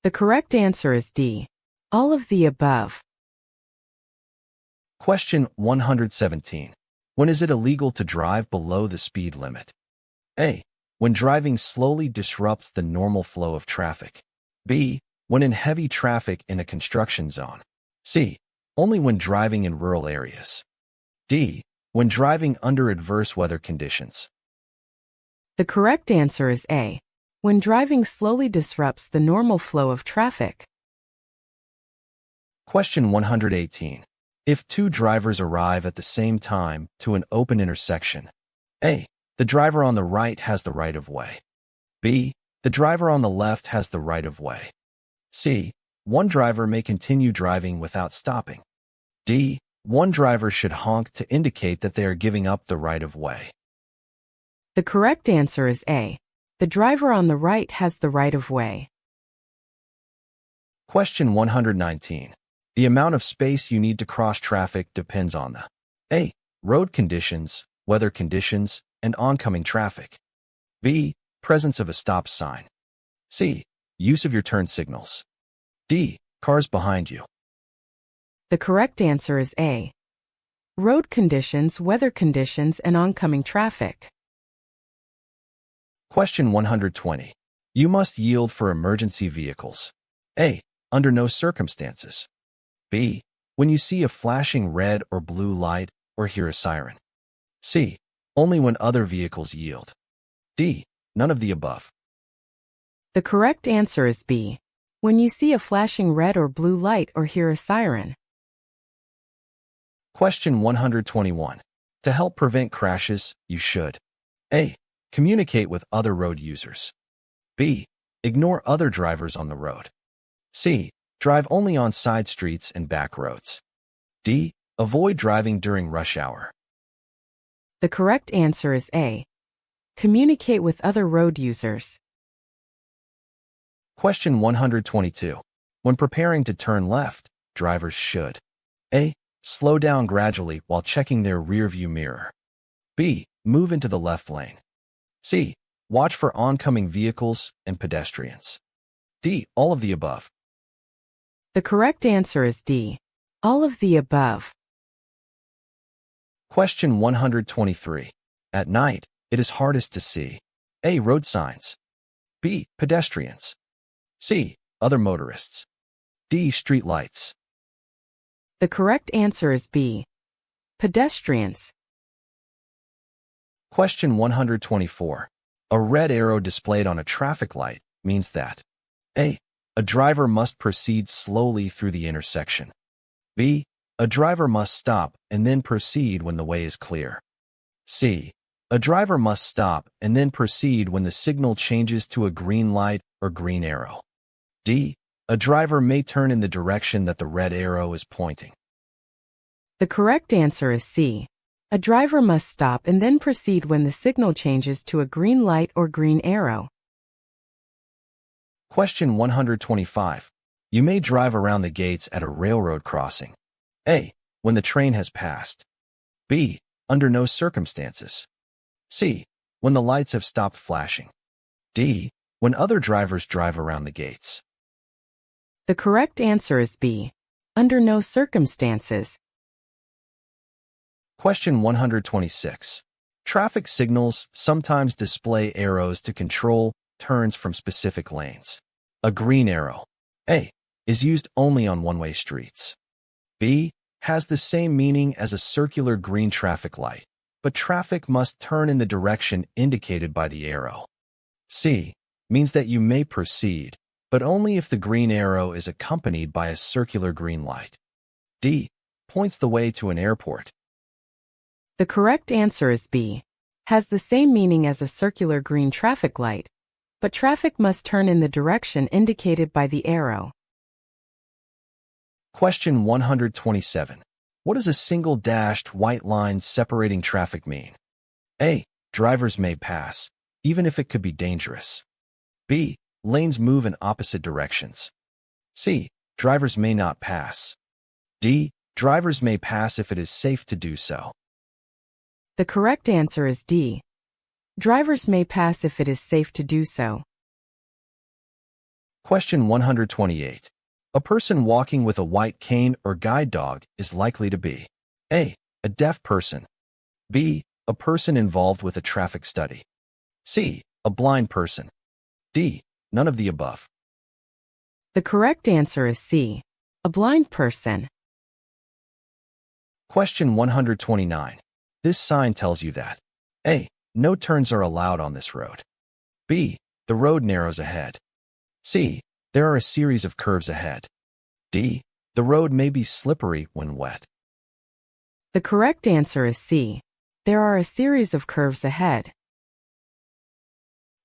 The correct answer is D. All of the above. Question 117. When is it illegal to drive below the speed limit? A. When driving slowly disrupts the normal flow of traffic. B. When in heavy traffic in a construction zone. C. Only when driving in rural areas. D. When driving under adverse weather conditions. The correct answer is A. When driving slowly disrupts the normal flow of traffic. Question 118. If two drivers arrive at the same time to an open intersection, A. The driver on the right has the right of way. B. The driver on the left has the right of way. C. One driver may continue driving without stopping. D. One driver should honk to indicate that they are giving up the right of way. The correct answer is A. The driver on the right has the right of way. Question 119. The amount of space you need to cross traffic depends on the A. Road conditions, weather conditions, and oncoming traffic. B. Presence of a stop sign. C. Use of your turn signals. D. Cars behind you. The correct answer is A. Road conditions, weather conditions, and oncoming traffic. Question 120. You must yield for emergency vehicles. A. Under no circumstances. B. When you see a flashing red or blue light or hear a siren. C. Only when other vehicles yield. D. None of the above. The correct answer is B. When you see a flashing red or blue light or hear a siren. Question 121. To help prevent crashes, you should A. Communicate with other road users. B. Ignore other drivers on the road. C. Drive only on side streets and back roads. D. Avoid driving during rush hour. The correct answer is A. Communicate with other road users. Question 122. When preparing to turn left, drivers should A. Slow down gradually while checking their rearview mirror. B. Move into the left lane. C. watch for oncoming vehicles and pedestrians. D. All of the above. The correct answer is D. All of the above. Question 123. At night, it is hardest to see. A. Road signs. B. Pedestrians. C. Other motorists. D. Street lights. The correct answer is B. Pedestrians. Question 124. A red arrow displayed on a traffic light means that A. A driver must proceed slowly through the intersection. B. A driver must stop and then proceed when the way is clear. C. A driver must stop and then proceed when the signal changes to a green light or green arrow. D. A driver may turn in the direction that the red arrow is pointing. The correct answer is C. A driver must stop and then proceed when the signal changes to a green light or green arrow. Question 125. You may drive around the gates at a railroad crossing. A. When the train has passed. B. Under no circumstances. C. When the lights have stopped flashing. D. When other drivers drive around the gates. The correct answer is B. Under no circumstances. Question 126. Traffic signals sometimes display arrows to control turns from specific lanes. A green arrow, A, is used only on one-way streets. B, has the same meaning as a circular green traffic light, but traffic must turn in the direction indicated by the arrow. C, means that you may proceed, but only if the green arrow is accompanied by a circular green light. D, points the way to an airport. The correct answer is B. Has the same meaning as a circular green traffic light, but traffic must turn in the direction indicated by the arrow. Question 127. What does a single dashed white line separating traffic mean? A. Drivers may pass, even if it could be dangerous. B. Lanes move in opposite directions. C. Drivers may not pass. D. Drivers may pass if it is safe to do so. The correct answer is D. Drivers may pass if it is safe to do so. Question 128. A person walking with a white cane or guide dog is likely to be A. A deaf person. B. A person involved with a traffic study. C. A blind person. D. None of the above. The correct answer is C. A blind person. Question 129. This sign tells you that A. No turns are allowed on this road. B. The road narrows ahead. C. There are a series of curves ahead. D. The road may be slippery when wet. The correct answer is C. There are a series of curves ahead.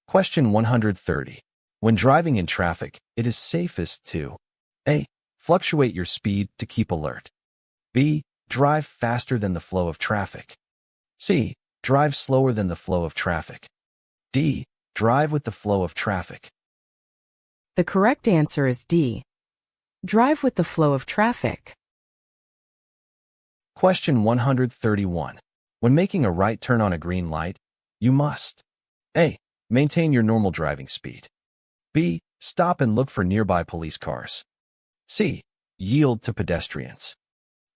Question 130. When driving in traffic, it is safest to A. Fluctuate your speed to keep alert. B. Drive faster than the flow of traffic. C. Drive slower than the flow of traffic. D. Drive with the flow of traffic. The correct answer is D. Drive with the flow of traffic. Question 131. When making a right turn on a green light, you must A. Maintain your normal driving speed. B. Stop and look for nearby police cars. C. Yield to pedestrians.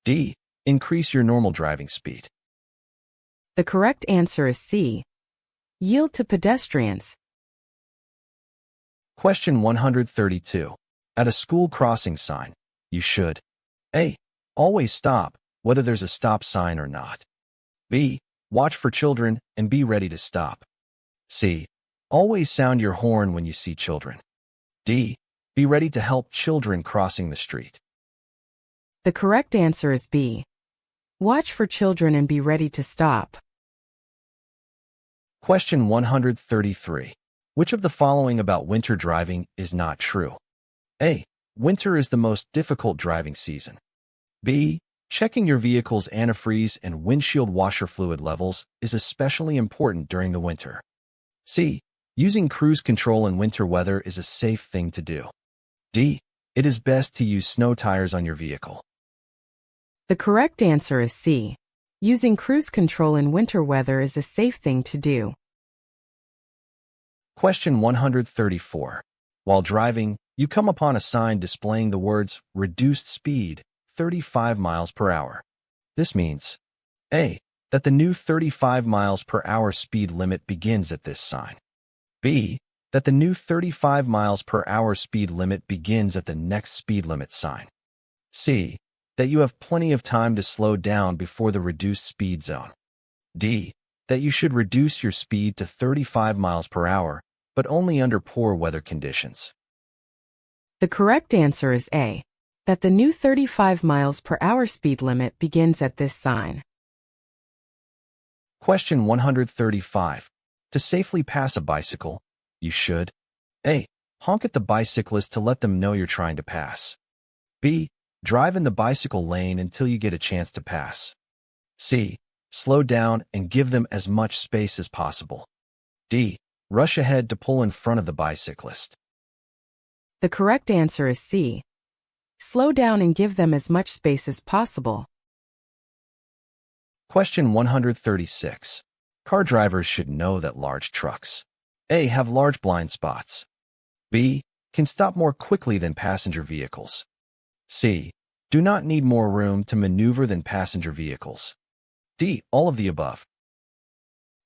D. Increase your normal driving speed. The correct answer is C. Yield to pedestrians. Question 132. At a school crossing sign, you should A. Always stop, whether there's a stop sign or not. B. Watch for children and be ready to stop. C. Always sound your horn when you see children. D. Be ready to help children crossing the street. The correct answer is B. Watch for children and be ready to stop. Question 133. Which of the following about winter driving is not true? A. Winter is the most difficult driving season. B. Checking your vehicle's antifreeze and windshield washer fluid levels is especially important during the winter. C. Using cruise control in winter weather is a safe thing to do. D. It is best to use snow tires on your vehicle. The correct answer is C. Using cruise control in winter weather is a safe thing to do. Question 134. While driving, you come upon a sign displaying the words reduced speed, 35 miles per hour. This means A. That the new 35 miles per hour speed limit begins at this sign. B. That the new 35 miles per hour speed limit begins at the next speed limit sign. C. That you have plenty of time to slow down before the reduced speed zone. D. That you should reduce your speed to 35 miles per hour, but only under poor weather conditions. The correct answer is A. That the new 35 miles per hour speed limit begins at this sign. Question 135. To safely pass a bicycle, you should A. Honk at the bicyclist to let them know you're trying to pass. B. Drive in the bicycle lane until you get a chance to pass. C. Slow down and give them as much space as possible. D. Rush ahead to pull in front of the bicyclist. The correct answer is C. Slow down and give them as much space as possible. Question 136. Car drivers should know that large trucks A. Have large blind spots. B. Can stop more quickly than passenger vehicles. C. Do not need more room to maneuver than passenger vehicles. D. All of the above.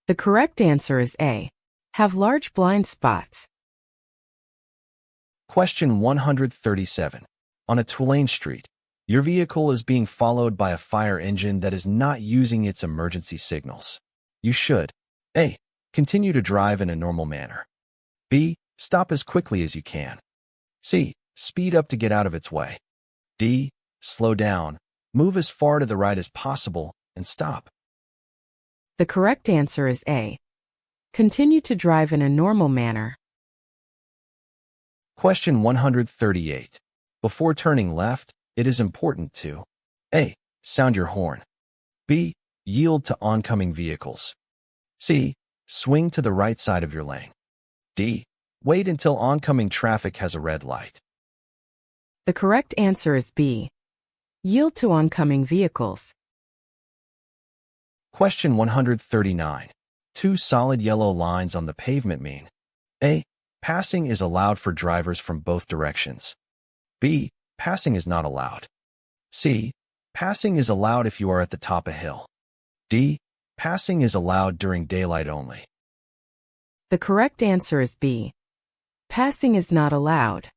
The correct answer is A. Have large blind spots. Question 137. On a two-lane street, your vehicle is being followed by a fire engine that is not using its emergency signals. You should A. Continue to drive in a normal manner. B. Stop as quickly as you can. C. Speed up to get out of its way. D. Slow down, move as far to the right as possible, and stop. The correct answer is A. Continue to drive in a normal manner. Question 138. Before turning left, it is important to A. Sound your horn. B. Yield to oncoming vehicles. C. Swing to the right side of your lane. D. Wait until oncoming traffic has a red light. The correct answer is B. Yield to oncoming vehicles. Question 139. Two solid yellow lines on the pavement mean A. Passing is allowed for drivers from both directions. B. Passing is not allowed. C. Passing is allowed if you are at the top of a hill. D. Passing is allowed during daylight only. The correct answer is B. Passing is not allowed.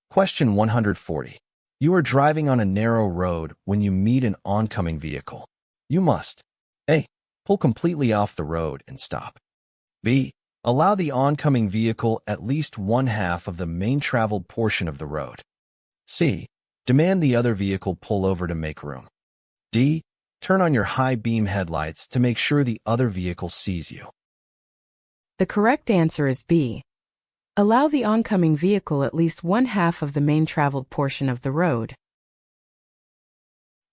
Question 140. You are driving on a narrow road when you meet an oncoming vehicle. You must A. Pull completely off the road and stop. B. Allow the oncoming vehicle at least one half of the main traveled portion of the road. C. Demand the other vehicle pull over to make room. D. Turn on your high beam headlights to make sure the other vehicle sees you. The correct answer is B. Allow the oncoming vehicle at least one half of the main traveled portion of the road.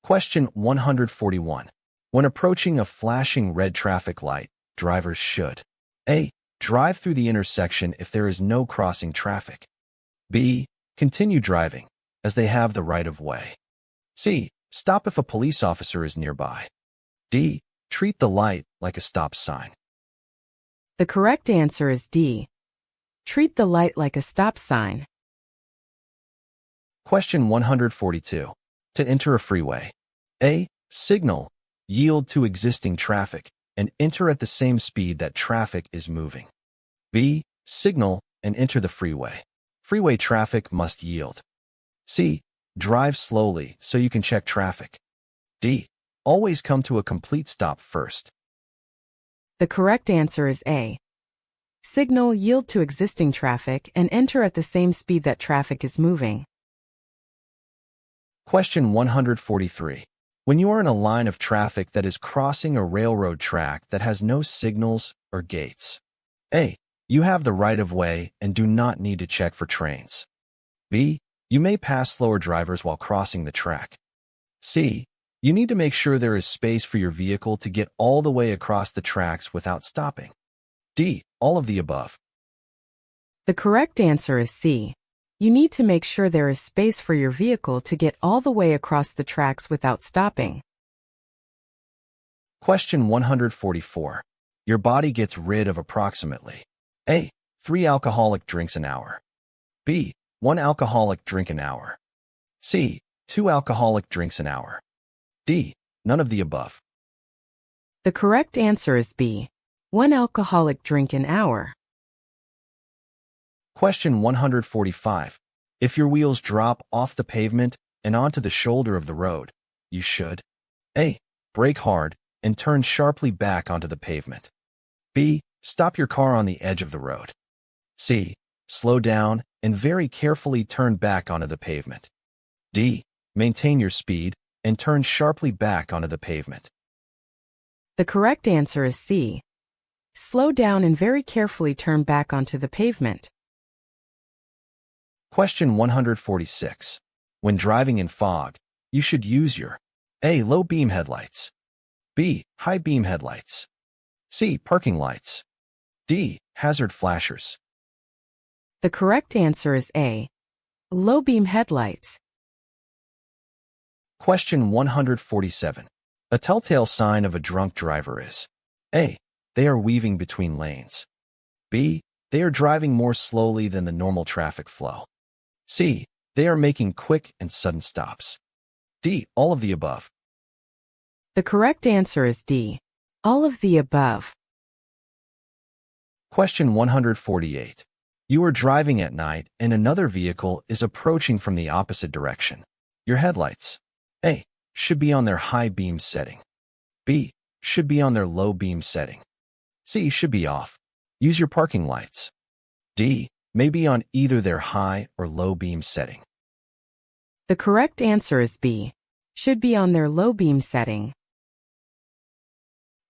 Question 141. When approaching a flashing red traffic light, drivers should A. Drive through the intersection if there is no crossing traffic. B. Continue driving, as they have the right of way. C. Stop if a police officer is nearby. D. Treat the light like a stop sign. The correct answer is D. Treat the light like a stop sign. Question 142. To enter a freeway, A. Signal, yield to existing traffic, and enter at the same speed that traffic is moving. B. Signal and enter the freeway. Freeway traffic must yield. C. Drive slowly so you can check traffic. D. Always come to a complete stop first. The correct answer is A. Signal, yield to existing traffic, and enter at the same speed that traffic is moving. Question 143. When you are in a line of traffic that is crossing a railroad track that has no signals or gates, A. You have the right of way and do not need to check for trains. B. You may pass slower drivers while crossing the track. C. You need to make sure there is space for your vehicle to get all the way across the tracks without stopping. D. All of the above. The correct answer is C. You need to make sure there is space for your vehicle to get all the way across the tracks without stopping. Question 144. your body gets rid of approximately A. 3 alcoholic drinks an hour. B. 1 alcoholic drink an hour. C. 2 alcoholic drinks an hour. D. None of the above. The correct answer is B. 1 alcoholic drink an hour. Question 145. If your wheels drop off the pavement and onto the shoulder of the road, you should A. Brake hard and turn sharply back onto the pavement. B. Stop your car on the edge of the road. C. Slow down and very carefully turn back onto the pavement. D. Maintain your speed and turn sharply back onto the pavement. The correct answer is C. Slow down and very carefully turn back onto the pavement. Question 146. When driving in fog, you should use your A. Low beam headlights. B. High beam headlights. C. Parking lights. D. Hazard flashers. The correct answer is A. Low beam headlights. Question 147. A telltale sign of a drunk driver is A. They are weaving between lanes. B. They are driving more slowly than the normal traffic flow. C. They are making quick and sudden stops. D. All of the above. The correct answer is D. All of the above. Question 148. You are driving at night and another vehicle is approaching from the opposite direction. Your headlights A. should be on their high beam setting. B. should be on their low beam setting. C. should be off. Use your parking lights. D. may be on either their high or low beam setting. The correct answer is B. Should be on their low beam setting.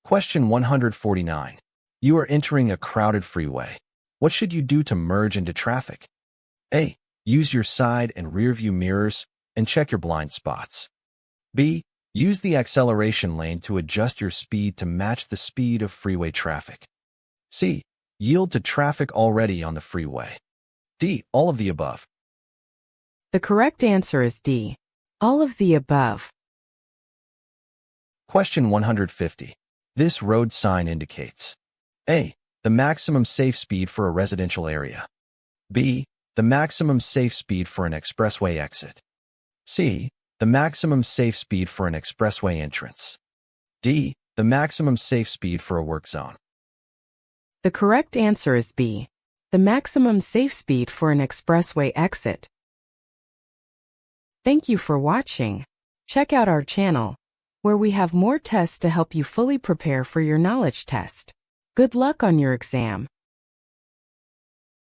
Question 149. You are entering a crowded freeway. What should you do to merge into traffic? A. Use your side and rear view mirrors and check your blind spots. B. Use the acceleration lane to adjust your speed to match the speed of freeway traffic. C. Yield to traffic already on the freeway. D. All of the above. The correct answer is D. All of the above. Question 150. This road sign indicates A. the maximum safe speed for a residential area. B. the maximum safe speed for an expressway exit. C. the maximum safe speed for an expressway entrance. D. the maximum safe speed for a work zone. The correct answer is B. The maximum safe speed for an expressway exit. Thank you for watching. Check out our channel, where we have more tests to help you fully prepare for your knowledge test. Good luck on your exam.